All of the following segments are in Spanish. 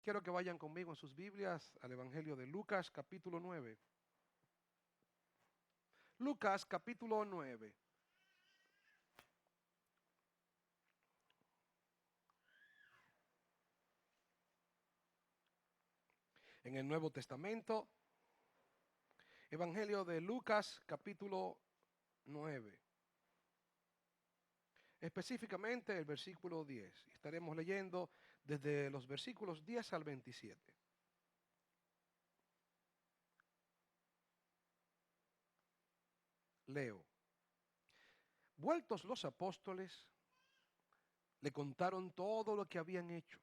Quiero que vayan conmigo en sus Biblias al Evangelio de Lucas, capítulo 9. Lucas, capítulo 9. En el Nuevo Testamento, Evangelio de Lucas, capítulo 9. Específicamente el versículo 10. Estaremos leyendo desde los versículos 10 al 27. Leo. Vueltos los apóstoles, le contaron todo lo que habían hecho.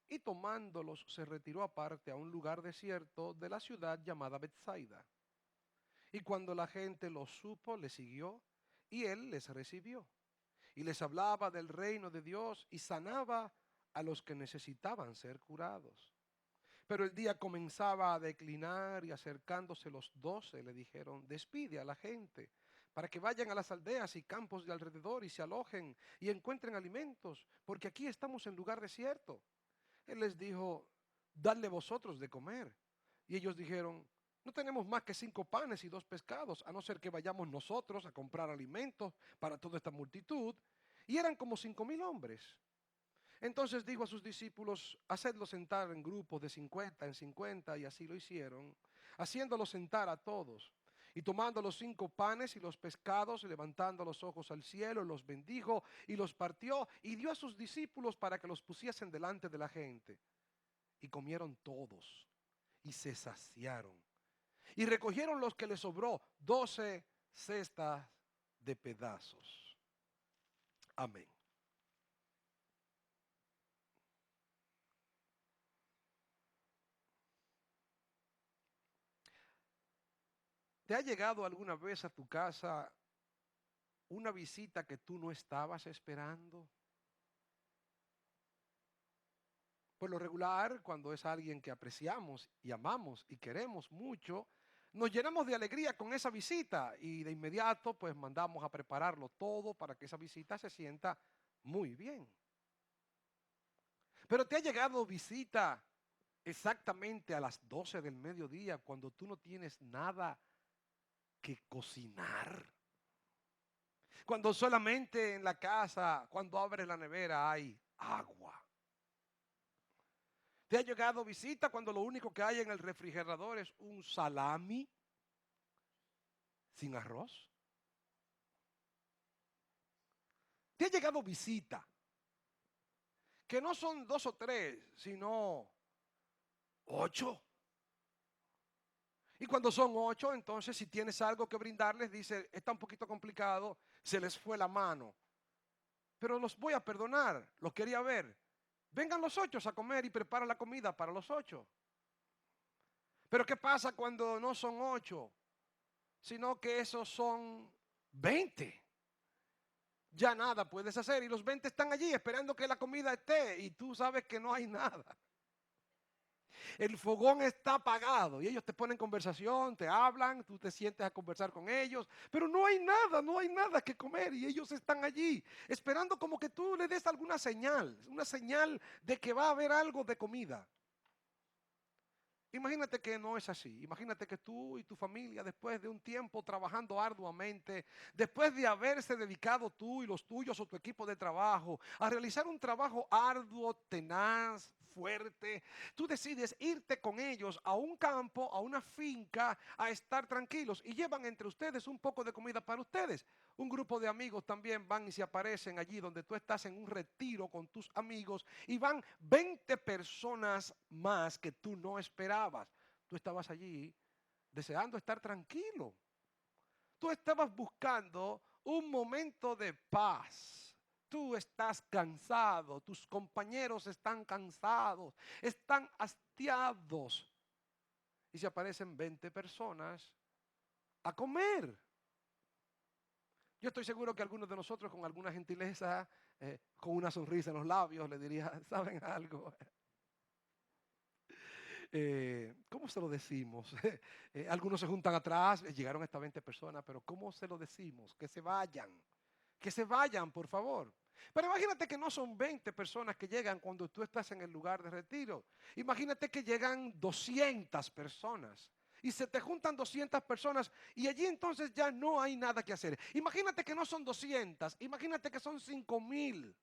Y tomándolos se retiró aparte a un lugar desierto de la ciudad llamada Betsaida. Y cuando la gente lo supo, le siguió, y él les recibió. Y les hablaba del reino de Dios y sanaba a los que necesitaban ser curados. Pero el día comenzaba a declinar y acercándose los 12 le dijeron: despide a la gente para que vayan a las aldeas y campos de alrededor y se alojen y encuentren alimentos, porque aquí estamos en lugar desierto. Él les dijo: dadle vosotros de comer. Y ellos dijeron: no tenemos más que 5 panes y 2 pescados, a no ser que vayamos nosotros a comprar alimentos para toda esta multitud. Y eran como 5,000 hombres. Entonces dijo a sus discípulos: hacedlos sentar en grupos de 50 en 50, y así lo hicieron, haciéndolos sentar a todos. Y tomando los 5 panes y los pescados, levantando los ojos al cielo, los bendijo y los partió y dio a sus discípulos para que los pusiesen delante de la gente. Y comieron todos y se saciaron. Y recogieron los que les sobró, 12 cestas de pedazos. Amén. ¿Te ha llegado alguna vez a tu casa una visita que tú no estabas esperando? Por lo regular, cuando es alguien que apreciamos y amamos y queremos mucho, nos llenamos de alegría con esa visita y de inmediato pues mandamos a prepararlo todo para que esa visita se sienta muy bien. Pero te ha llegado visita exactamente a las 12 del mediodía cuando tú no tienes nada que cocinar. Cuando solamente en la casa, cuando abres la nevera, hay agua. ¿Te ha llegado visita cuando lo único que hay en el refrigerador es un salami sin arroz? ¿Te ha llegado visita que no son 2 o 3, sino 8? Y cuando son 8, entonces si tienes algo que brindarles, dice: está un poquito complicado, se les fue la mano, pero los voy a perdonar, los quería ver. Vengan los 8 a comer y prepara la comida para los 8. Pero ¿qué pasa cuando no son 8, sino que esos son 20? Ya nada puedes hacer y los 20 están allí esperando que la comida esté y tú sabes que no hay nada. El fogón está apagado y ellos te ponen conversación, te hablan, tú te sientes a conversar con ellos, pero no hay nada, no hay nada que comer y ellos están allí esperando como que tú le des alguna señal, una señal de que va a haber algo de comida. Imagínate que no es así. Imagínate que tú y tu familia, después de un tiempo trabajando arduamente, después de haberse dedicado tú y los tuyos o tu equipo de trabajo a realizar un trabajo arduo, tenaz, fuerte, tú decides irte con ellos a un campo, a una finca, a estar tranquilos y llevan entre ustedes un poco de comida para ustedes. Un grupo de amigos también van y se aparecen allí donde tú estás en un retiro con tus amigos y van 20 personas más que tú no esperabas. Tú estabas allí deseando estar tranquilo. Tú estabas buscando un momento de paz. Tú estás cansado, tus compañeros están cansados, están hastiados. Y se aparecen 20 personas a comer. Yo estoy seguro que algunos de nosotros con alguna gentileza, con una sonrisa en los labios, le diría: ¿saben algo? ¿Cómo se lo decimos? Algunos se juntan atrás, llegaron estas 20 personas, pero ¿cómo se lo decimos? Que se vayan, por favor. Pero imagínate que no son 20 personas que llegan cuando tú estás en el lugar de retiro. Imagínate que llegan 200 personas. Y se te juntan 200 personas y allí entonces ya no hay nada que hacer. Imagínate que no son 200, imagínate que son 5,000.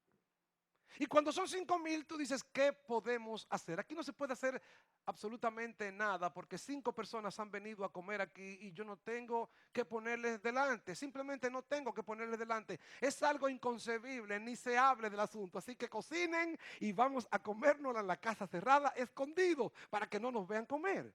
Y cuando son 5,000, tú dices, ¿qué podemos hacer? Aquí no se puede hacer absolutamente nada porque 5 personas han venido a comer aquí y yo no tengo que ponerles delante. Simplemente no tengo que ponerles delante. Es algo inconcebible, ni se hable del asunto. Así que cocinen y vamos a comérnosla en la casa cerrada, escondido, para que no nos vean comer.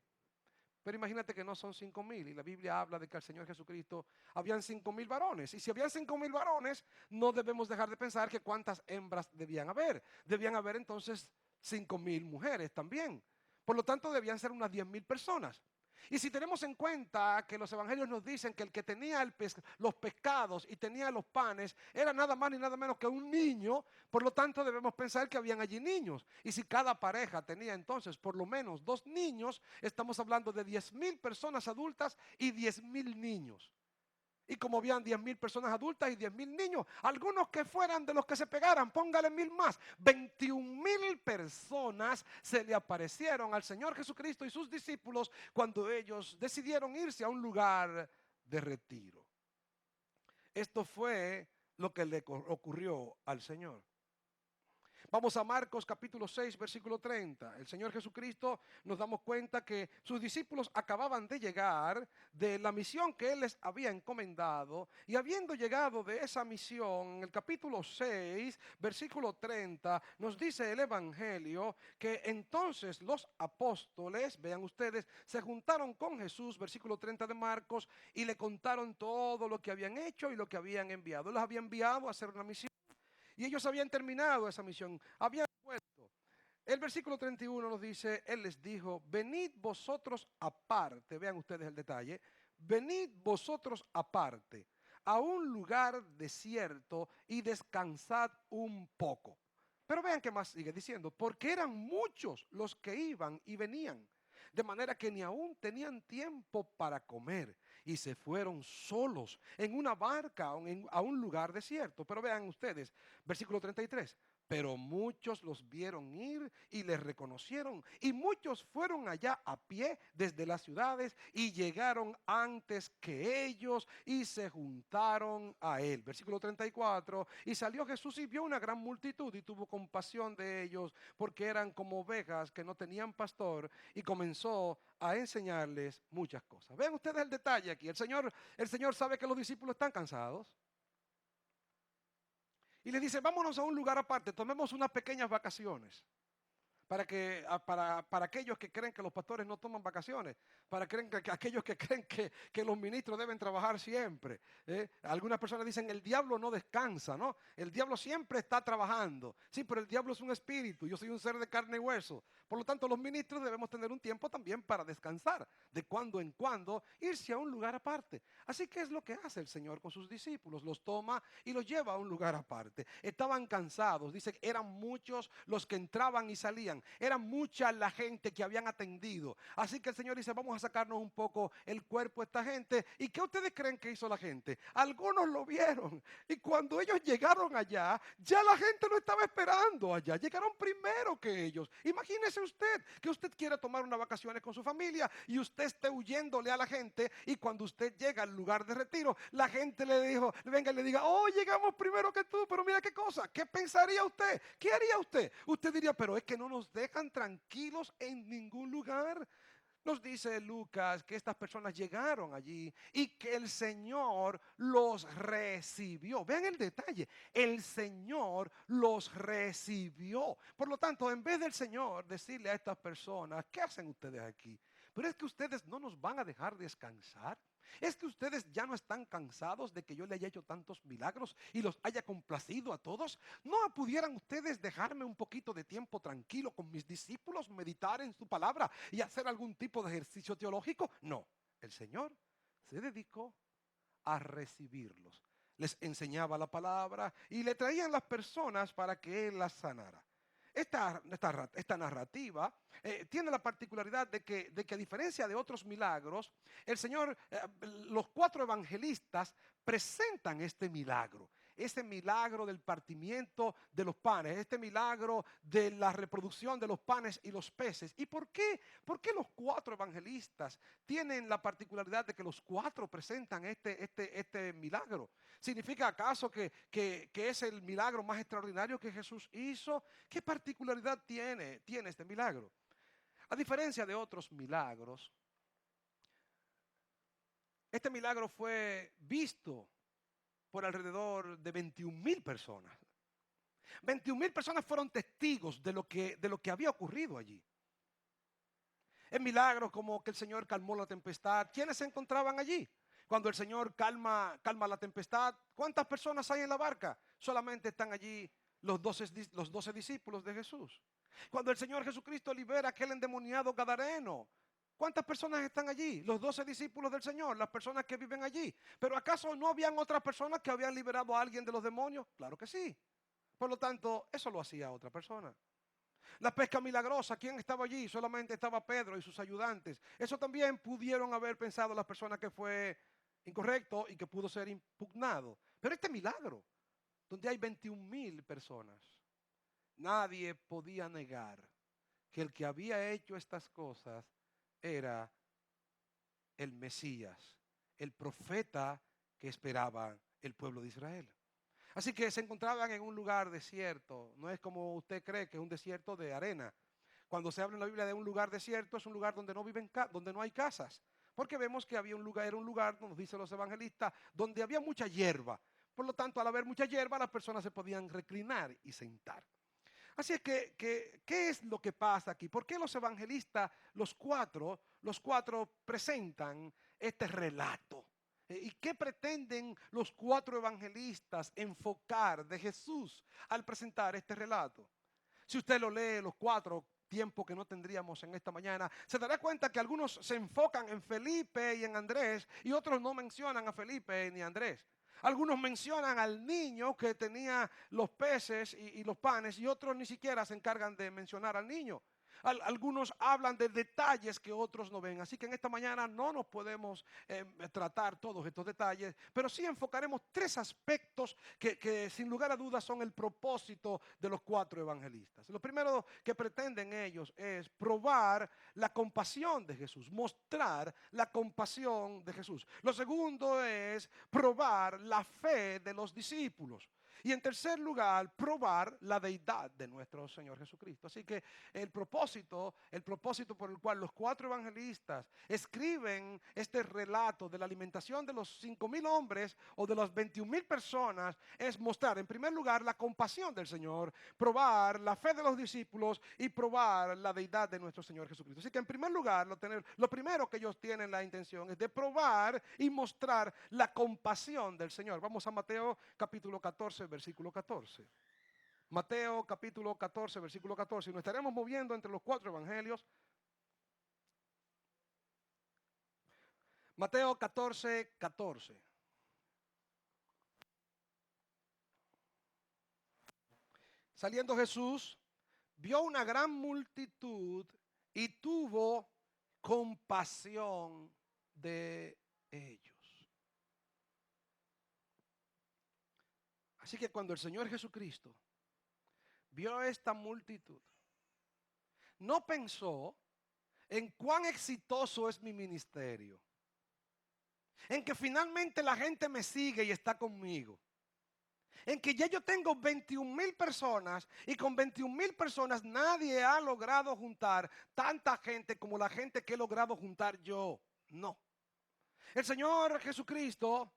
Pero imagínate que no son 5,000 y la Biblia habla de que al Señor Jesucristo habían 5,000 varones. Y si habían 5,000 varones, no debemos dejar de pensar que cuántas hembras debían haber. Debían haber entonces 5,000 mujeres también. Por lo tanto, debían ser unas 10,000 personas. Y si tenemos en cuenta que los evangelios nos dicen que el que tenía los pescados y tenía los panes era nada más ni nada menos que un niño, por lo tanto debemos pensar que habían allí niños. Y si cada pareja tenía entonces por lo menos 2 niños, estamos hablando de 10,000 personas adultas y 10,000 niños. Y como habían 10,000 personas adultas y 10,000 niños, algunos que fueran de los que se pegaran, póngale 1,000 más. 21,000 personas se le aparecieron al Señor Jesucristo y sus discípulos cuando ellos decidieron irse a un lugar de retiro. Esto fue lo que le ocurrió al Señor. Vamos a Marcos capítulo 6, versículo 30. El Señor Jesucristo, nos damos cuenta que sus discípulos acababan de llegar de la misión que Él les había encomendado. Y habiendo llegado de esa misión, en el capítulo 6, versículo 30, nos dice el Evangelio que entonces los apóstoles, vean ustedes, se juntaron con Jesús, versículo 30 de Marcos, y le contaron todo lo que habían hecho y lo que habían enviado. Él los había enviado a hacer una misión. Y ellos habían terminado esa misión, habían vuelto. El versículo 31 nos dice, Él les dijo, venid vosotros aparte, vean ustedes el detalle, venid vosotros aparte a un lugar desierto y descansad un poco. Pero vean qué más sigue diciendo, porque eran muchos los que iban y venían, de manera que ni aún tenían tiempo para comer y se fueron solos en una barca a un lugar desierto. Pero vean ustedes, versículo 33. Pero muchos los vieron ir y les reconocieron. Y muchos fueron allá a pie desde las ciudades y llegaron antes que ellos y se juntaron a él. Versículo 34. Y salió Jesús y vio una gran multitud y tuvo compasión de ellos porque eran como ovejas que no tenían pastor y comenzó a enseñarles muchas cosas. Vean ustedes el detalle aquí. El Señor sabe que los discípulos están cansados. Y les dice, vámonos a un lugar aparte, tomemos unas pequeñas vacaciones. Para aquellos que creen que los pastores no toman vacaciones, aquellos que creen que los ministros deben trabajar siempre. Algunas personas dicen, el diablo no descansa, ¿no? El diablo siempre está trabajando. Sí, pero el diablo es un espíritu, yo soy un ser de carne y hueso. Por lo tanto, los ministros debemos tener un tiempo también para descansar, de cuando en cuando, irse a un lugar aparte. Así que es lo que hace el Señor con sus discípulos, los toma y los lleva a un lugar aparte. Estaban cansados, dice que eran muchos los que entraban y salían. Era mucha la gente que habían atendido. Así que el Señor dice, vamos a sacarnos un poco el cuerpo a esta gente. ¿Y qué ustedes creen que hizo la gente? Algunos lo vieron. Y cuando ellos llegaron allá, ya la gente lo estaba esperando allá. Llegaron primero que ellos. Imagínese usted que usted quiere tomar unas vacaciones con su familia y usted esté huyéndole a la gente. Y cuando usted llega al lugar de retiro, la gente le dijo, venga y le diga, oh, llegamos primero que tú. Pero mira qué cosa, ¿qué pensaría usted? ¿Qué haría usted? Usted diría, pero es que no nos dejan tranquilos en ningún lugar. Nos dice Lucas que estas personas llegaron allí y que el Señor los recibió. Vean el detalle, el Señor los recibió. Por lo tanto, en vez del Señor decirle a estas personas, ¿qué hacen ustedes aquí? Pero es que ustedes no nos van a dejar descansar. Es que ustedes ya no están cansados de que yo le haya hecho tantos milagros y los haya complacido a todos. ¿No pudieran ustedes dejarme un poquito de tiempo tranquilo con mis discípulos, meditar en su palabra y hacer algún tipo de ejercicio teológico? No, el Señor se dedicó a recibirlos. Les enseñaba la palabra y le traían las personas para que Él las sanara. Esta narrativa tiene la particularidad de que a diferencia de otros milagros, el Señor, los 4 evangelistas presentan este milagro. ese milagro del partimiento de los panes, este milagro de la reproducción de los panes y los peces. ¿Y por qué? ¿Por qué los 4 evangelistas tienen la particularidad de que los 4 presentan este milagro? ¿Significa acaso que es el milagro más extraordinario que Jesús hizo? ¿Qué particularidad tiene este milagro? A diferencia de otros milagros, este milagro fue visto por alrededor de 21,000 personas. 21,000 personas fueron testigos de lo que había ocurrido allí. En milagros como que el Señor calmó la tempestad, ¿quiénes se encontraban allí? Cuando el Señor calma la tempestad, ¿cuántas personas hay en la barca? Solamente están allí los 12 discípulos de Jesús. Cuando el Señor Jesucristo libera a aquel endemoniado gadareno, ¿cuántas personas están allí? Los 12 discípulos del Señor, las personas que viven allí. ¿Pero acaso no habían otras personas que habían liberado a alguien de los demonios? Claro que sí. Por lo tanto, eso lo hacía otra persona. La pesca milagrosa, ¿quién estaba allí? Solamente estaba Pedro y sus ayudantes. Eso también pudieron haber pensado las personas que fue incorrecto y que pudo ser impugnado. Pero este milagro, donde hay 21,000 personas, nadie podía negar que el que había hecho estas cosas era el Mesías, el profeta que esperaba el pueblo de Israel. Así que se encontraban en un lugar desierto. No es como usted cree que es un desierto de arena. Cuando se habla en la Biblia de un lugar desierto, es un lugar donde donde no hay casas. Porque vemos que era un lugar, nos dicen los evangelistas, donde había mucha hierba. Por lo tanto, al haber mucha hierba, las personas se podían reclinar y sentar. Así es que, ¿qué es lo que pasa aquí? ¿Por qué los evangelistas, los cuatro presentan este relato? ¿Y qué pretenden los 4 evangelistas enfocar de Jesús al presentar este relato? Si usted lo lee, los 4, tiempo que no tendríamos en esta mañana, se dará cuenta que algunos se enfocan en Felipe y en Andrés y otros no mencionan a Felipe ni a Andrés. Algunos mencionan al niño que tenía los peces y los panes y otros ni siquiera se encargan de mencionar al niño. Algunos hablan de detalles que otros no ven. Así que en esta mañana no nos podemos tratar todos estos detalles, pero sí enfocaremos 3 aspectos que sin lugar a dudas son el propósito de los 4 evangelistas. Lo primero que pretenden ellos es probar la compasión de Jesús, mostrar la compasión de Jesús. Lo segundo es probar la fe de los discípulos. Y en tercer lugar, probar la deidad de nuestro Señor Jesucristo. Así que el propósito por el cual los 4 evangelistas escriben este relato de la alimentación de los 5,000 hombres o de las 21,000 personas es mostrar en primer lugar la compasión del Señor, probar la fe de los discípulos y probar la deidad de nuestro Señor Jesucristo. Así que en primer lugar, lo primero que ellos tienen la intención es de probar y mostrar la compasión del Señor. Vamos a Mateo capítulo 14, versículo 14. Mateo capítulo 14, versículo 14. Y nos estaremos moviendo entre los 4 evangelios. Mateo 14, 14. Saliendo Jesús, vio una gran multitud y tuvo compasión de ellos. Así que cuando el Señor Jesucristo vio esta multitud, no pensó en cuán exitoso es mi ministerio, en que finalmente la gente me sigue y está conmigo, en que ya yo tengo 21,000 personas y con 21,000 personas nadie ha logrado juntar tanta gente como la gente que he logrado juntar yo. No. El Señor Jesucristo,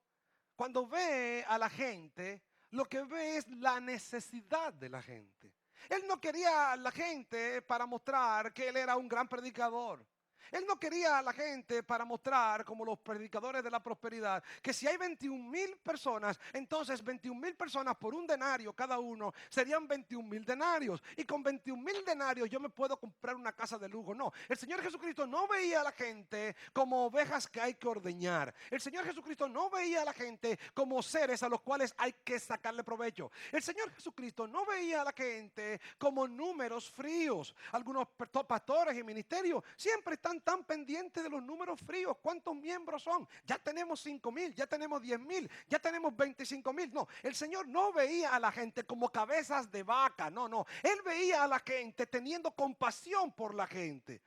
cuando ve a la gente, lo que ve es la necesidad de la gente. Él no quería a la gente para mostrar que él era un gran predicador. Él no quería a la gente para mostrar, como los predicadores de la prosperidad, que si hay 21,000 personas, entonces 21,000 personas por un denario cada uno serían 21,000 denarios. Y con 21,000 denarios yo me puedo comprar una casa de lujo. No, el Señor Jesucristo no veía a la gente como ovejas que hay que ordeñar. El Señor Jesucristo no veía a la gente como seres a los cuales hay que sacarle provecho. El Señor Jesucristo no veía a la gente como números fríos. Algunos pastores y ministerios siempre están están tan pendientes de los números fríos. ¿Cuántos miembros son? Ya tenemos 5,000, ya tenemos 10,000, ya tenemos 25,000. No, el Señor no veía a la gente como cabezas de vaca. No. Él veía a la gente teniendo compasión por la gente.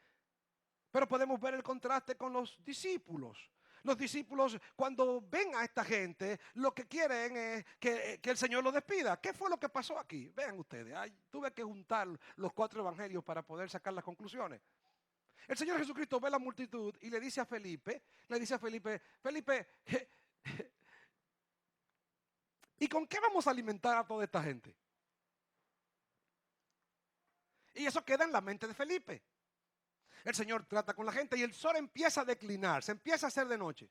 Pero podemos ver el contraste con los discípulos. Los discípulos, cuando ven a esta gente, lo que quieren es que el Señor los despida. ¿Qué fue lo que pasó aquí? Vean ustedes, tuve que juntar los 4 evangelios para poder sacar las conclusiones. El Señor Jesucristo ve la multitud y le dice a Felipe, Felipe, ¿y con qué vamos a alimentar a toda esta gente? Y eso queda en la mente de Felipe. El Señor trata con la gente y el sol empieza a declinar, se empieza a hacer de noche.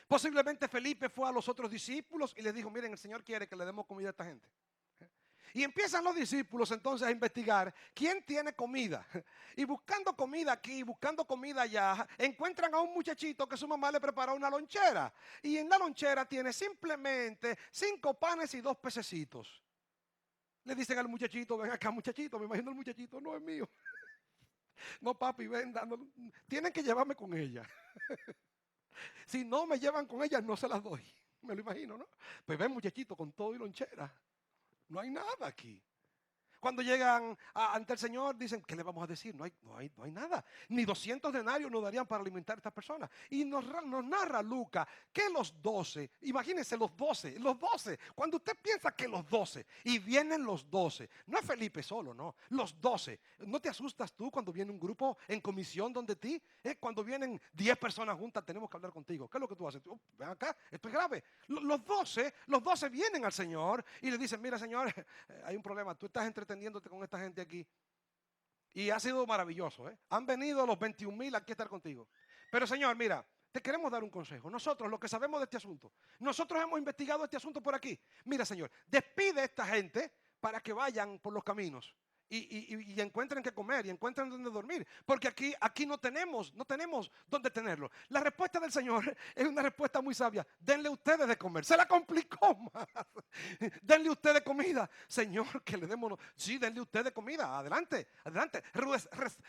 Posiblemente Felipe fue a los otros discípulos y les dijo, miren, el Señor quiere que le demos comida a esta gente. Y empiezan los discípulos entonces a investigar quién tiene comida. Y buscando comida aquí, buscando comida allá, encuentran a un muchachito que su mamá le preparó una lonchera. Y en la lonchera tiene simplemente 5 panes y 2 pececitos. Le dicen al muchachito, ven acá muchachito, me imagino el muchachito, no es mío. No papi, ven, tienen que llevarme con ella. Si no me llevan con ella, no se las doy. Me lo imagino, ¿no? Pues ven muchachito con todo y lonchera. No hay nada aquí. Cuando llegan ante el Señor, dicen, ¿qué le vamos a decir? No hay nada. Ni 200 denarios nos darían para alimentar a estas personas. Y nos narra Lucas que los 12, imagínense los 12, cuando usted piensa que los 12, y vienen los 12, no es Felipe solo, no, los 12. ¿No te asustas tú cuando viene un grupo en comisión donde ti? Cuando vienen 10 personas juntas, tenemos que hablar contigo. ¿Qué es lo que tú haces? Ven acá, esto es grave. Los 12 vienen al Señor y le dicen, mira Señor, hay un problema, tú estás entreteniéndote con esta gente aquí. Y ha sido maravilloso, ¿eh? Han venido los 21,000 aquí a estar contigo. Pero Señor, mira, te queremos dar un consejo. Nosotros, los que sabemos de este asunto, nosotros hemos investigado este asunto por aquí. Mira Señor, despide a esta gente para que vayan por los caminos. Y encuentren qué comer y encuentren dónde dormir. Porque aquí no tenemos dónde tenerlo. La respuesta del Señor es una respuesta muy sabia. Denle ustedes de comer. Se la complicó más. Denle ustedes comida. Señor, que le demos. Sí, denle ustedes comida. Adelante.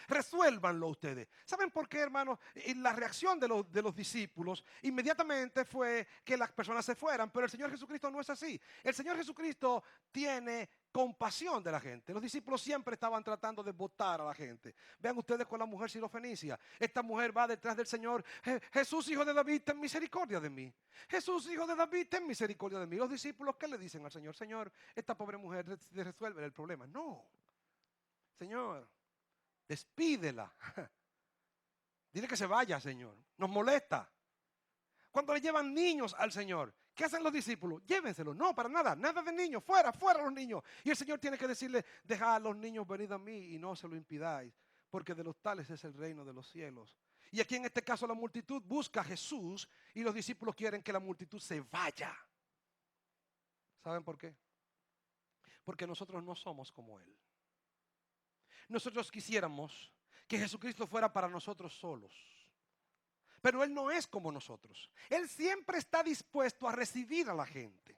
Resuélvanlo ustedes. ¿Saben por qué, hermanos? Y la reacción de los discípulos inmediatamente fue que las personas se fueran. Pero el Señor Jesucristo no es así. El Señor Jesucristo tiene compasión de la gente. Los discípulos siempre estaban tratando de botar a la gente. Vean ustedes con la mujer sirofenicia. Esta mujer va detrás del Señor. Jesús, hijo de David, ten misericordia de mí. Jesús, hijo de David, ten misericordia de mí. Los discípulos, ¿qué le dicen al Señor? Señor, esta pobre mujer resuelve el problema. No. Señor, despídela. Dile que se vaya, Señor. Nos molesta. Cuando le llevan niños al Señor, ¿qué hacen los discípulos? Llévenselos. No, para nada. Nada de niños. Fuera los niños. Y el Señor tiene que decirle, dejad a los niños venir a mí y no se lo impidáis, porque de los tales es el reino de los cielos. Y aquí en este caso la multitud busca a Jesús y los discípulos quieren que la multitud se vaya. ¿Saben por qué? Porque nosotros no somos como Él. Nosotros quisiéramos que Jesucristo fuera para nosotros solos. Pero Él no es como nosotros. Él siempre está dispuesto a recibir a la gente.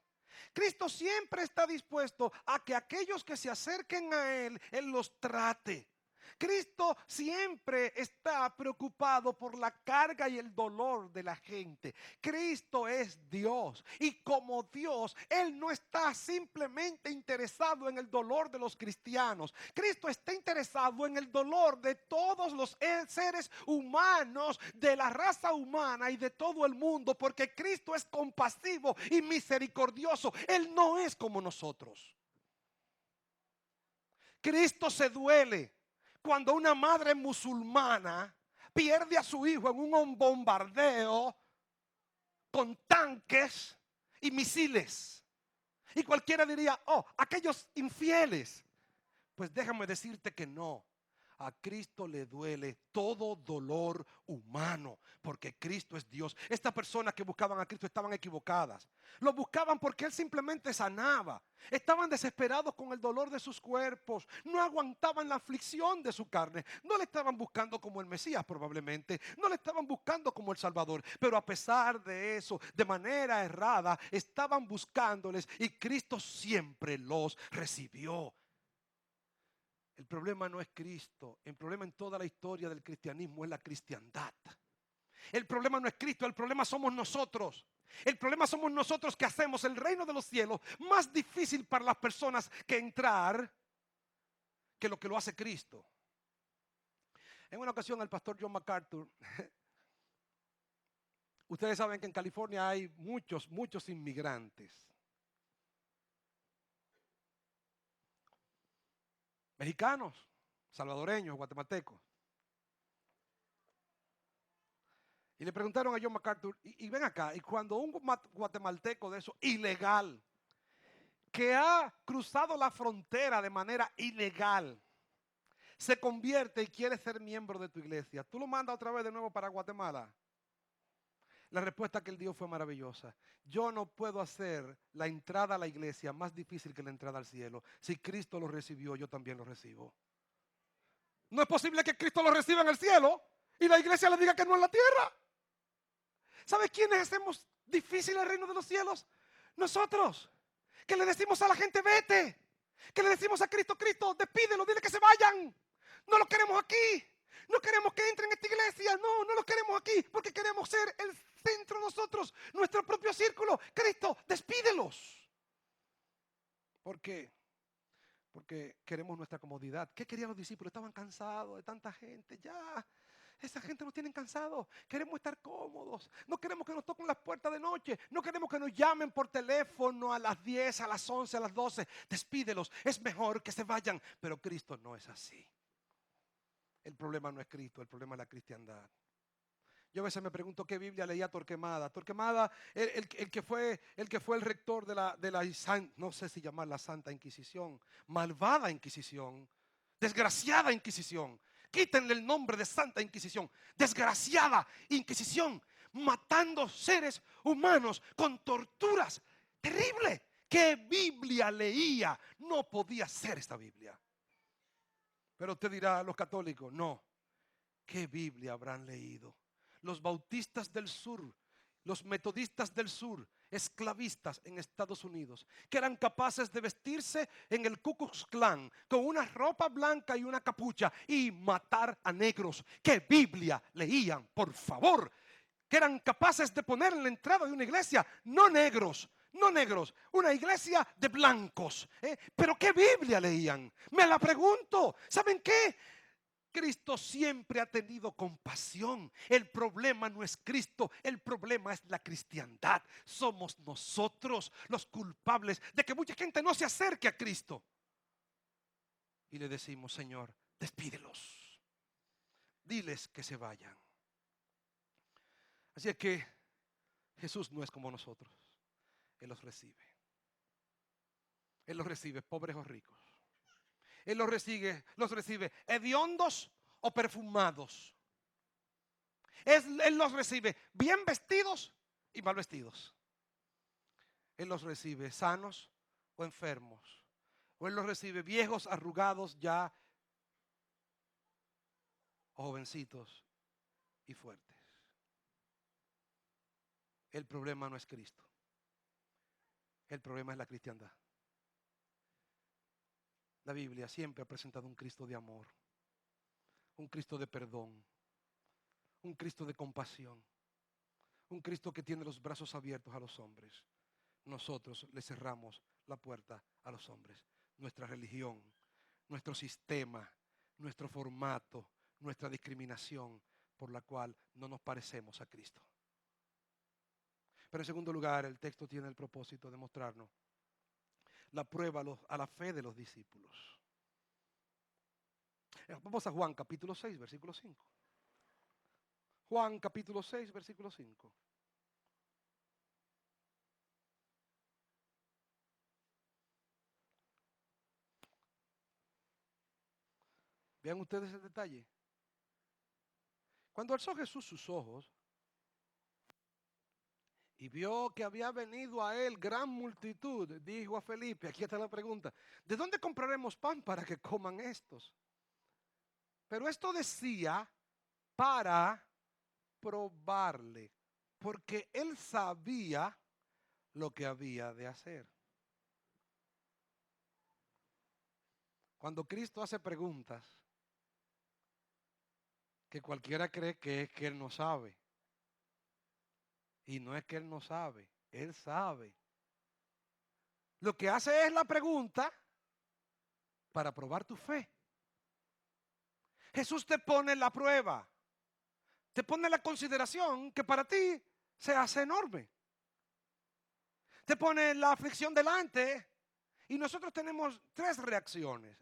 Cristo siempre está dispuesto a que aquellos que se acerquen a Él, Él los trate. Cristo siempre está preocupado por la carga y el dolor de la gente. Cristo es Dios y como Dios, Él no está simplemente interesado en el dolor de los cristianos. Cristo está interesado en el dolor de todos los seres humanos, de la raza humana y de todo el mundo, porque Cristo es compasivo y misericordioso. Él no es como nosotros. Cristo se duele cuando una madre musulmana pierde a su hijo en un bombardeo con tanques y misiles. Y cualquiera diría, oh, aquellos infieles. Pues déjame decirte que no. A Cristo le duele todo dolor humano, porque Cristo es Dios. Estas personas que buscaban a Cristo estaban equivocadas. Lo buscaban porque Él simplemente sanaba. Estaban desesperados con el dolor de sus cuerpos. No aguantaban la aflicción de su carne. No le estaban buscando como el Mesías probablemente. No le estaban buscando como el Salvador. Pero a pesar de eso, de manera errada, estaban buscándoles y Cristo siempre los recibió. El problema no es Cristo. El problema en toda la historia del cristianismo es la cristiandad. El problema no es Cristo, el problema somos nosotros. El problema somos nosotros que hacemos el reino de los cielos más difícil para las personas que entrar que lo hace Cristo. En una ocasión el pastor John MacArthur, ustedes saben que en California hay muchos inmigrantes. Mexicanos, salvadoreños, guatemaltecos. Y le preguntaron a John MacArthur, y ven acá, y cuando un guatemalteco de eso, ilegal, que ha cruzado la frontera de manera ilegal, se convierte y quiere ser miembro de tu iglesia, ¿tú lo mandas otra vez de nuevo para Guatemala? La respuesta que él dio fue maravillosa. Yo no puedo hacer la entrada a la iglesia más difícil que la entrada al cielo. Si Cristo lo recibió, yo también lo recibo. No es posible que Cristo lo reciba en el cielo y la iglesia le diga que no en la tierra. ¿Sabe quiénes hacemos difícil el reino de los cielos? Nosotros, que le decimos a la gente vete, que le decimos a Cristo, Cristo, despídelo, dile que se vayan. No lo queremos aquí. No queremos que entren en esta iglesia. No lo queremos aquí porque queremos ser el centro nosotros, nuestro propio círculo. Cristo, despídelos. ¿Por qué? Porque queremos nuestra comodidad. ¿Qué querían los discípulos? Estaban cansados de tanta gente. Ya, esa gente nos tiene cansados. Queremos estar cómodos. No queremos que nos toquen las puertas de noche. No queremos que nos llamen por teléfono a las 10, a las 11, a las 12. Despídelos. Es mejor que se vayan. Pero Cristo no es así. El problema no es Cristo, el problema es la cristiandad. Yo a veces me pregunto qué Biblia leía Torquemada. Torquemada, el que fue el rector de la no sé si llamarla Santa Inquisición, malvada Inquisición, desgraciada Inquisición. Quítenle el nombre de Santa Inquisición, desgraciada Inquisición, matando seres humanos con torturas. Terrible. ¿Qué Biblia leía? No podía ser esta Biblia. Pero usted dirá, los católicos, no. ¿Qué Biblia habrán leído? Los bautistas del sur, los metodistas del sur, esclavistas en Estados Unidos, que eran capaces de vestirse en el Ku Klux Klan con una ropa blanca y una capucha y matar a negros. ¿Qué Biblia leían? Por favor. Que eran capaces de poner en la entrada de una iglesia no negros, una iglesia de blancos. Pero ¿qué Biblia leían? Me la pregunto. ¿Saben qué? Cristo siempre ha tenido compasión. El problema no es Cristo, el problema es la cristiandad. Somos nosotros los culpables de que mucha gente no se acerque a Cristo. Y le decimos, Señor, despídelos. Diles que se vayan. Así es que Jesús no es como nosotros. Él los recibe. Él los recibe, pobres o ricos. Él los recibe hediondos o perfumados. Él los recibe bien vestidos y mal vestidos. Él los recibe sanos o enfermos. O Él los recibe viejos, arrugados ya, o jovencitos y fuertes. El problema no es Cristo. El problema es la cristiandad. La Biblia siempre ha presentado un Cristo de amor, un Cristo de perdón, un Cristo de compasión, un Cristo que tiene los brazos abiertos a los hombres. Nosotros le cerramos la puerta a los hombres. Nuestra religión, nuestro sistema, nuestro formato, nuestra discriminación por la cual no nos parecemos a Cristo. Pero en segundo lugar, el texto tiene el propósito de mostrarnos la prueba a la fe de los discípulos. Vamos a Juan capítulo 6, versículo 5. Juan capítulo 6, versículo 5. Vean ustedes el detalle. Cuando alzó Jesús sus ojos y vio que había venido a él gran multitud, dijo a Felipe, aquí está la pregunta, ¿de dónde compraremos pan para que coman estos? Pero esto decía para probarle, porque él sabía lo que había de hacer. Cuando Cristo hace preguntas que cualquiera cree que es que Él no sabe. Y no es que Él no sabe, Él sabe. Lo que hace es la pregunta para probar tu fe. Jesús te pone la prueba, te pone la consideración que para ti se hace enorme. Te pone la aflicción delante y nosotros tenemos tres reacciones.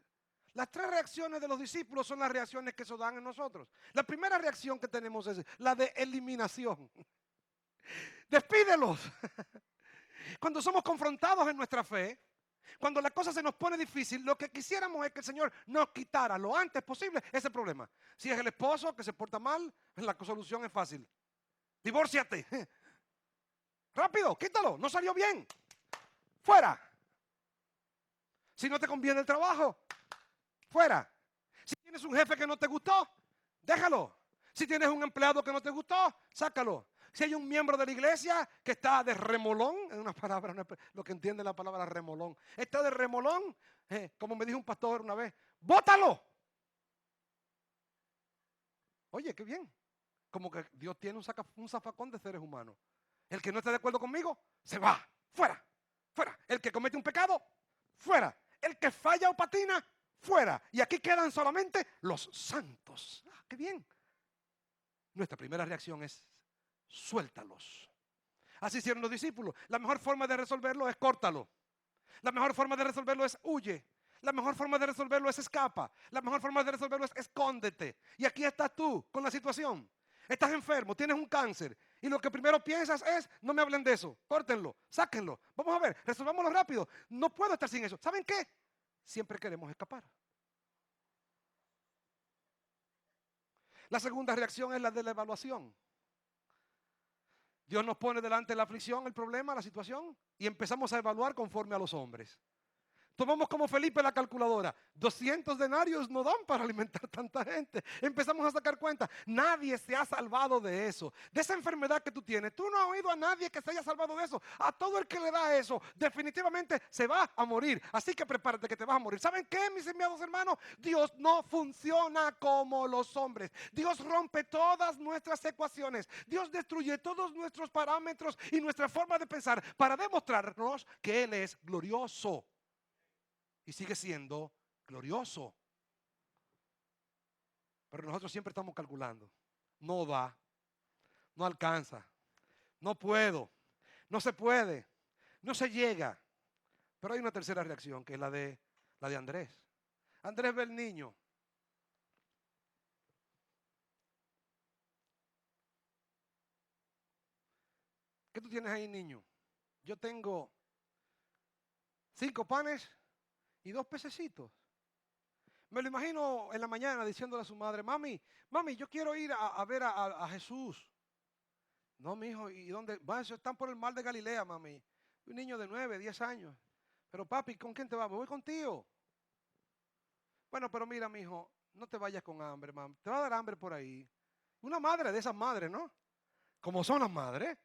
Las tres reacciones de los discípulos son las reacciones que se dan en nosotros. La primera reacción que tenemos es la de eliminación. Despídelos. Cuando somos confrontados en nuestra fe, cuando la cosa se nos pone difícil, lo que quisiéramos es que el Señor nos quitara lo antes posible ese problema. Si es el esposo que se porta mal, la solución es fácil. Divórciate. Rápido, quítalo, no salió bien. Fuera. Si no te conviene el trabajo, fuera. Si tienes un jefe que no te gustó, déjalo. Si tienes un empleado que no te gustó, sácalo. Si hay un miembro de la iglesia que está de remolón, en una palabra, lo que entiende la palabra remolón, está de remolón, como me dijo un pastor una vez, bótalo. Oye, qué bien. Como que Dios tiene un zafacón de seres humanos. El que no está de acuerdo conmigo, se va, fuera, fuera. El que comete un pecado, fuera. El que falla o patina, fuera. Y aquí quedan solamente los santos. Ah, qué bien. Nuestra primera reacción es, suéltalos. Así hicieron los discípulos. La mejor forma de resolverlo es córtalo. La mejor forma de resolverlo es huye. La mejor forma de resolverlo es escapa. La mejor forma de resolverlo es escóndete. Y aquí estás tú con la situación. Estás enfermo, tienes un cáncer. Y lo que primero piensas es, no me hablen de eso. Córtenlo, sáquenlo. Vamos a ver, resolvámoslo rápido. No puedo estar sin eso. ¿Saben qué? Siempre queremos escapar. La segunda reacción es la de la evaluación. Dios nos pone delante la aflicción, el problema, la situación, y empezamos a evaluar conforme a los hombres. Tomamos como Felipe la calculadora. 200 denarios no dan para alimentar tanta gente. Empezamos a sacar cuenta. Nadie se ha salvado de eso. De esa enfermedad que tú tienes. Tú no has oído a nadie que se haya salvado de eso. A todo el que le da eso, definitivamente se va a morir. Así que prepárate que te vas a morir. ¿Saben qué, mis enviados hermanos? Dios no funciona como los hombres. Dios rompe todas nuestras ecuaciones. Dios destruye todos nuestros parámetros y nuestra forma de pensar para demostrarnos que Él es glorioso. Y sigue siendo glorioso. Pero nosotros siempre estamos calculando. No da, no alcanza, no puedo, no se puede, no se llega. Pero hay una tercera reacción que es la de Andrés. Andrés ve el niño. ¿Qué tú tienes ahí, niño? Yo tengo 5 panes y 2 pececitos. Me lo imagino en la mañana diciéndole a su madre, mami, yo quiero ir a ver a Jesús. No, mi hijo, ¿y dónde? Va, eso están por el mar de Galilea, mami. Un niño de 9, 10 años. Pero papi, ¿con quién te vas? Me voy contigo. Bueno, pero mira, mi hijo, no te vayas con hambre, mami. Te va a dar hambre por ahí. Una madre de esas madres, ¿no? Como son las madres.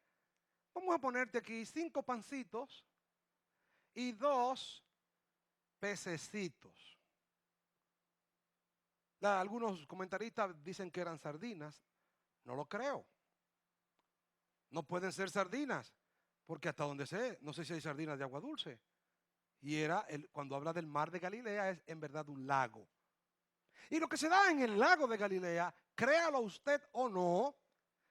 Vamos a ponerte aquí 5 pancitos y 2 pececitos. Algunos comentaristas dicen que eran sardinas. No lo creo. No pueden ser sardinas, porque hasta donde sé, no sé si hay sardinas de agua dulce. Y cuando habla del mar de Galilea, es en verdad un lago. Y lo que se da en el lago de Galilea, créalo usted o no,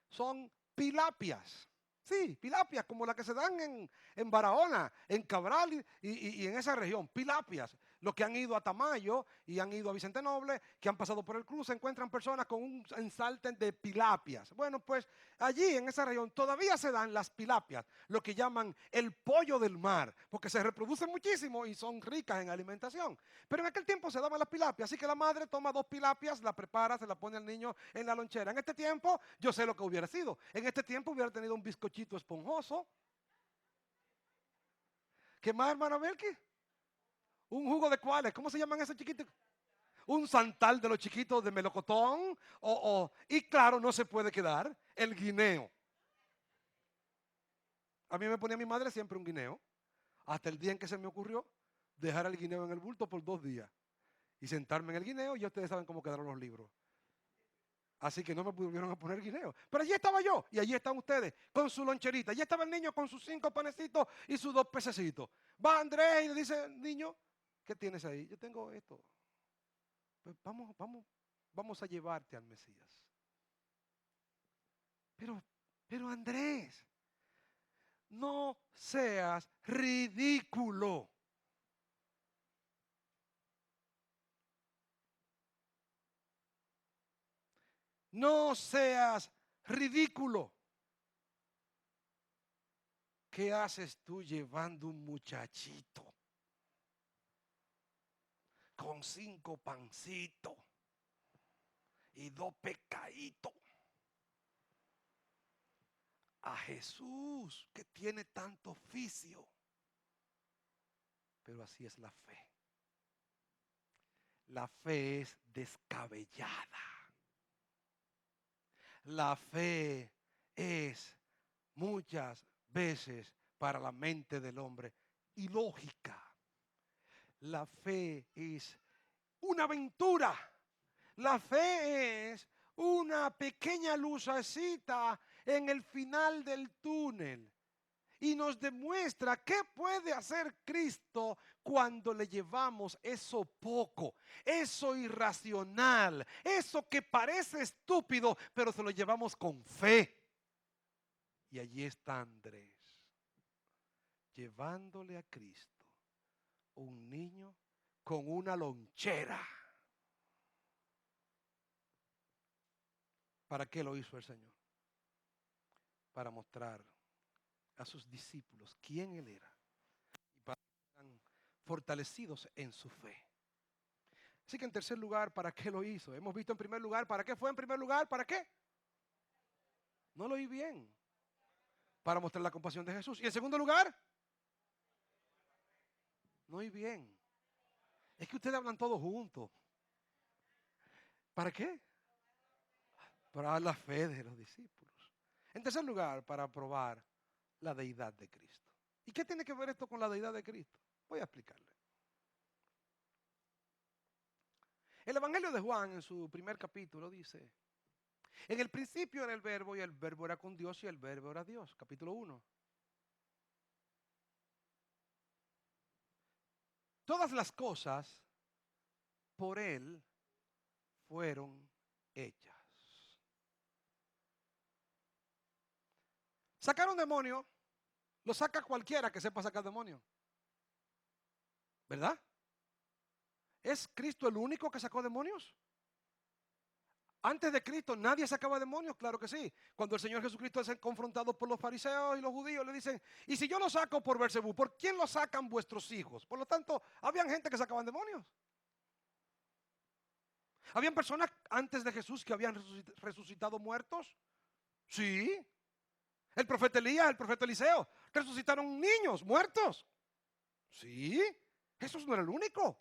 son tilapias. Sí, tilapias, como las que se dan en Barahona, en Cabral y en esa región, tilapias. Los que han ido a Tamayo y han ido a Vicente Noble, que han pasado por el cruce, se encuentran personas con un ensalte de tilapias. Bueno, pues allí en esa región todavía se dan las tilapias, lo que llaman el pollo del mar, porque se reproducen muchísimo y son ricas en alimentación. Pero en aquel tiempo se daban las tilapias, así que la madre toma 2 tilapias, la prepara, se la pone al niño en la lonchera. En este tiempo yo sé lo que hubiera sido. En este tiempo hubiera tenido un bizcochito esponjoso. ¿Qué más, hermana Melqui? ¿Un jugo de cuáles? ¿Cómo se llaman esos chiquitos? Un santal de los chiquitos de melocotón. Y claro, no se puede quedar el guineo. A mí me ponía mi madre siempre un guineo. Hasta el día en que se me ocurrió dejar el guineo en el bulto por 2 días. y sentarme en el guineo, y ya ustedes saben cómo quedaron los libros. Así que no me volvieron a poner guineo. Pero allí estaba yo y allí están ustedes con su loncherita. Allí estaba el niño con sus 5 panecitos y sus 2 pececitos. Va Andrés y le dice, niño, ¿qué tienes ahí? Yo tengo esto. Pues vamos a llevarte al Mesías. Pero Andrés, no seas ridículo. No seas ridículo. ¿Qué haces tú llevando un muchachito con 5 pancitos y 2 pescaditos a Jesús, que tiene tanto oficio? Pero así es la fe. La fe es descabellada. La fe es muchas veces para la mente del hombre ilógica. La fe es una aventura. La fe es una pequeña lucecita en el final del túnel. Y nos demuestra qué puede hacer Cristo cuando le llevamos eso poco, eso irracional, eso que parece estúpido, pero se lo llevamos con fe. Y allí está Andrés, llevándole a Cristo un niño con una lonchera. ¿Para qué lo hizo el Señor? Para mostrar a sus discípulos quién Él era y para que sean fortalecidos en su fe. Así que en tercer lugar, ¿para qué lo hizo? Hemos visto en primer lugar, ¿para qué fue en primer lugar? ¿Para qué? No lo oí bien. Para mostrar la compasión de Jesús. Y en segundo lugar, no oí bien. Es que ustedes hablan todos juntos. ¿Para qué? Para la fe de los discípulos. En tercer lugar, para probar la deidad de Cristo. ¿Y qué tiene que ver esto con la deidad de Cristo? Voy a explicarle. El Evangelio de Juan, en su primer capítulo, dice: en el principio era el verbo y el verbo era con Dios y el verbo era Dios. Capítulo 1. Todas las cosas por Él fueron hechas. Sacar un demonio lo saca cualquiera que sepa sacar demonio, ¿verdad? ¿Es Cristo el único que sacó demonios? Antes de Cristo nadie sacaba demonios, claro que sí. Cuando el Señor Jesucristo es confrontado por los fariseos y los judíos, le dicen: ¿y si yo lo saco por Beelzebú, por quién lo sacan vuestros hijos? Por lo tanto, habían gente que sacaban demonios. ¿Habían personas antes de Jesús que habían resucitado muertos? Sí. El profeta Elías, el profeta Eliseo, resucitaron niños muertos. Sí. Jesús no era el único.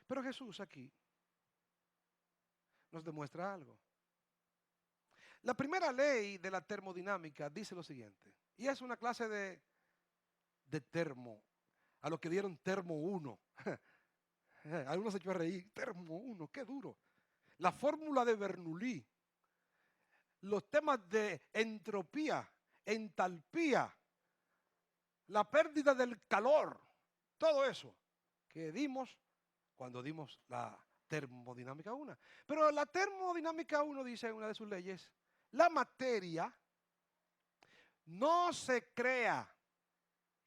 Pero Jesús aquí nos demuestra algo. La primera ley de la termodinámica dice lo siguiente, y es una clase de termo, a los que dieron termo 1. Algunos se echó a reír, termo 1, qué duro. La fórmula de Bernoulli, los temas de entropía, entalpía, la pérdida del calor, todo eso que dimos cuando dimos la termodinámica 1. Pero la termodinámica 1 dice en una de sus leyes: la materia no se crea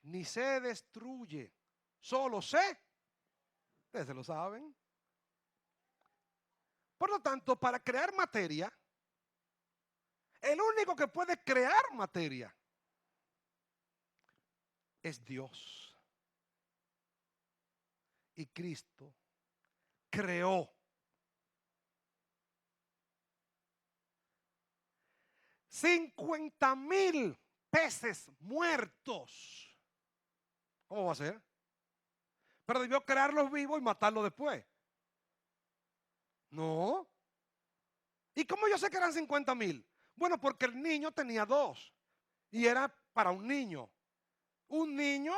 ni se destruye, solo ustedes lo saben. Por lo tanto, para crear materia, el único que puede crear materia es Dios. Y Cristo creó 50,000 peces muertos. ¿Cómo va a ser? Pero debió crearlos vivos y matarlos después. No. ¿Y cómo yo sé que eran 50,000? Bueno, porque el niño tenía 2 y era para un niño. Un niño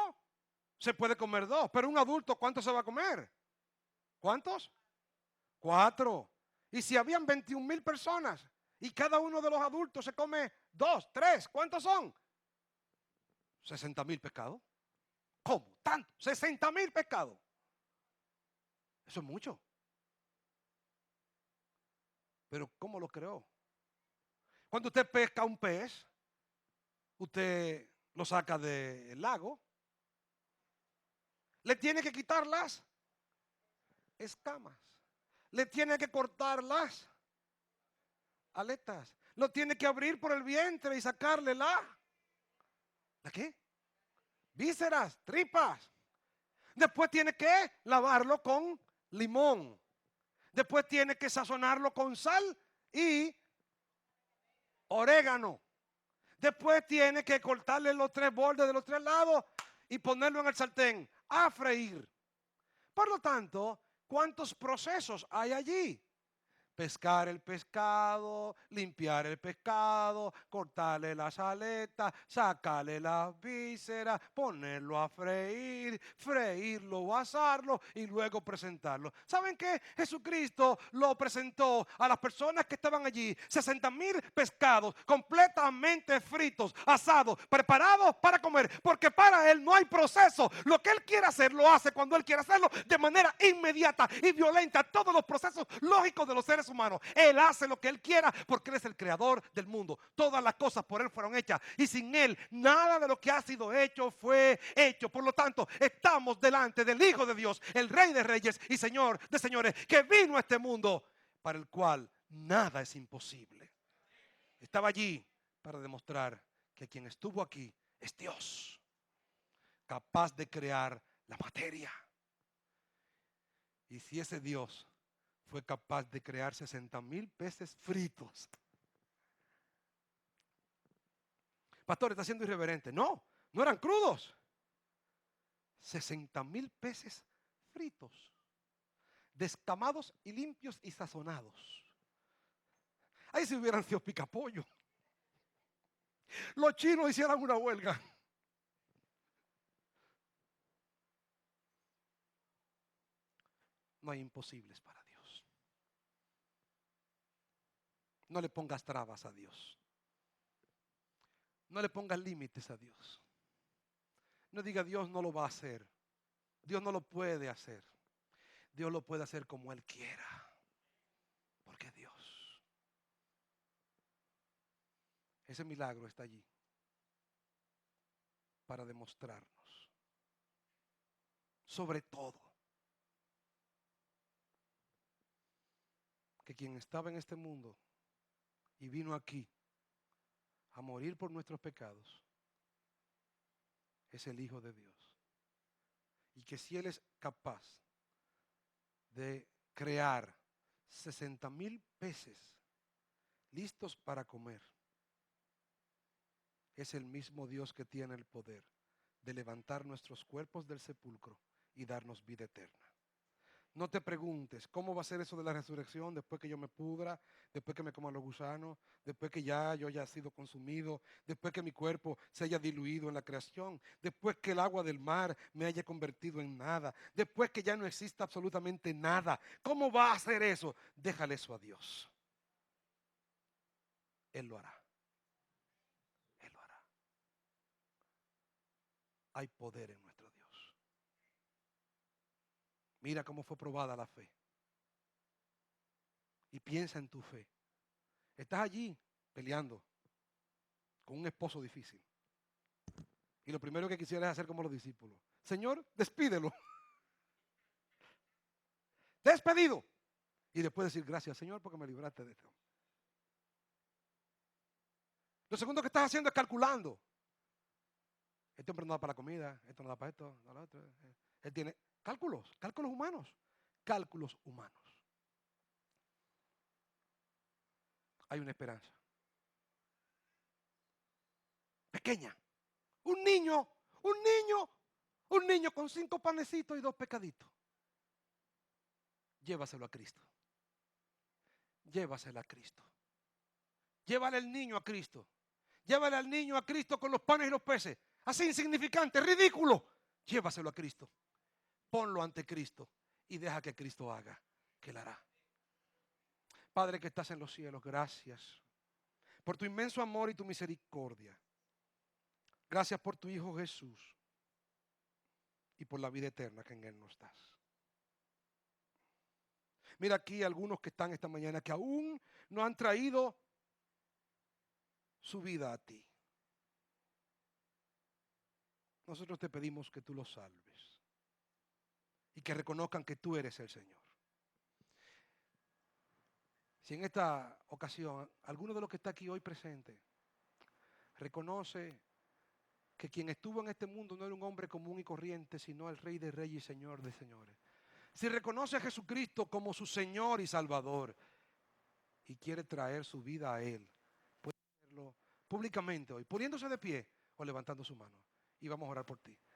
se puede comer 2, pero un adulto, ¿cuánto se va a comer? ¿Cuántos? 4. Y si habían 21,000 personas y cada uno de los adultos se come 2, 3, ¿cuántos son? 60,000 pescados. ¿Cómo? ¿Tanto? 60,000 pescados. Eso es mucho. Pero ¿cómo lo creó? Cuando usted pesca un pez, usted lo saca del lago, le tiene que quitar las escamas, le tiene que cortar las aletas, lo tiene que abrir por el vientre y sacarle ¿la qué? Vísceras, tripas. Después tiene que lavarlo con limón. Después tiene que sazonarlo con sal y orégano. Después tiene que cortarle los 3 bordes de los 3 lados y ponerlo en el sartén a freír. Por lo tanto, ¿cuántos procesos hay allí? Pescar el pescado, limpiar el pescado, cortarle las aletas, sacarle las vísceras, ponerlo a freír, freírlo o asarlo y luego presentarlo. ¿Saben qué? Jesucristo lo presentó a las personas que estaban allí, 60,000 pescados completamente fritos, asados, preparados para comer, porque para Él no hay proceso. Lo que Él quiere hacer, lo hace cuando Él quiere hacerlo de manera inmediata y violenta. Todos los procesos lógicos de los seres humanos. Él hace lo que Él quiera porque Él es el creador del mundo. Todas las cosas por Él fueron hechas y sin Él nada de lo que ha sido hecho fue hecho. Por lo tanto, estamos delante del Hijo de Dios, el Rey de Reyes y Señor de Señores, que vino a este mundo para el cual nada es imposible. Estaba allí para demostrar que quien estuvo aquí es Dios, capaz de crear la materia. Y si ese Dios fue capaz de crear 60,000 peces fritos. Pastor, está siendo irreverente. No, no eran crudos. 60,000 peces fritos, descamados y limpios y sazonados. Ahí si hubieran sido picapollo. Los chinos hicieran una huelga. No hay imposibles para Dios. No le pongas trabas a Dios. No le pongas límites a Dios. No diga Dios no lo va a hacer. Dios no lo puede hacer. Dios lo puede hacer como Él quiera. Porque Dios. Ese milagro está allí para demostrarnos. Sobre todo, que quien estaba en este mundo y vino aquí a morir por nuestros pecados es el Hijo de Dios. Y que si Él es capaz de crear 60,000 peces listos para comer, es el mismo Dios que tiene el poder de levantar nuestros cuerpos del sepulcro y darnos vida eterna. No te preguntes cómo va a ser eso de la resurrección después que yo me pudra, después que me coman los gusanos, después que ya yo haya sido consumido, después que mi cuerpo se haya diluido en la creación, después que el agua del mar me haya convertido en nada, después que ya no exista absolutamente nada. ¿Cómo va a hacer eso? Déjale eso a Dios. Él lo hará. Él lo hará. Hay poder en nuestro Dios. Mira cómo fue probada la fe. Y piensa en tu fe. Estás allí peleando con un esposo difícil. Y lo primero que quisiera es hacer como los discípulos. Señor, despídelo. Despedido. Y después decir, gracias Señor porque me libraste de esto. Lo segundo que estás haciendo es calculando. Este hombre no da para la comida, esto no da para esto, no da para otro. Él tiene cálculos humanos. Cálculos humanos. Hay una esperanza. Pequeña. Un niño con 5 panecitos y 2 pescaditos. Llévaselo a Cristo. Llévaselo a Cristo. Llévale al niño a Cristo. Llévale al niño a Cristo con los panes y los peces. Así insignificante, ridículo. Llévaselo a Cristo. Ponlo ante Cristo y deja que Cristo haga, que Él hará. Padre que estás en los cielos, gracias por tu inmenso amor y tu misericordia. Gracias por tu Hijo Jesús y por la vida eterna que en Él nos das. Mira aquí algunos que están esta mañana que aún no han traído su vida a ti. Nosotros te pedimos que tú los salves y que reconozcan que tú eres el Señor. Si en esta ocasión alguno de los que está aquí hoy presente reconoce que quien estuvo en este mundo no era un hombre común y corriente, sino el Rey de Reyes y Señor de Señores. Si reconoce a Jesucristo como su Señor y Salvador y quiere traer su vida a Él, puede hacerlo públicamente hoy, poniéndose de pie o levantando su mano. Y vamos a orar por ti.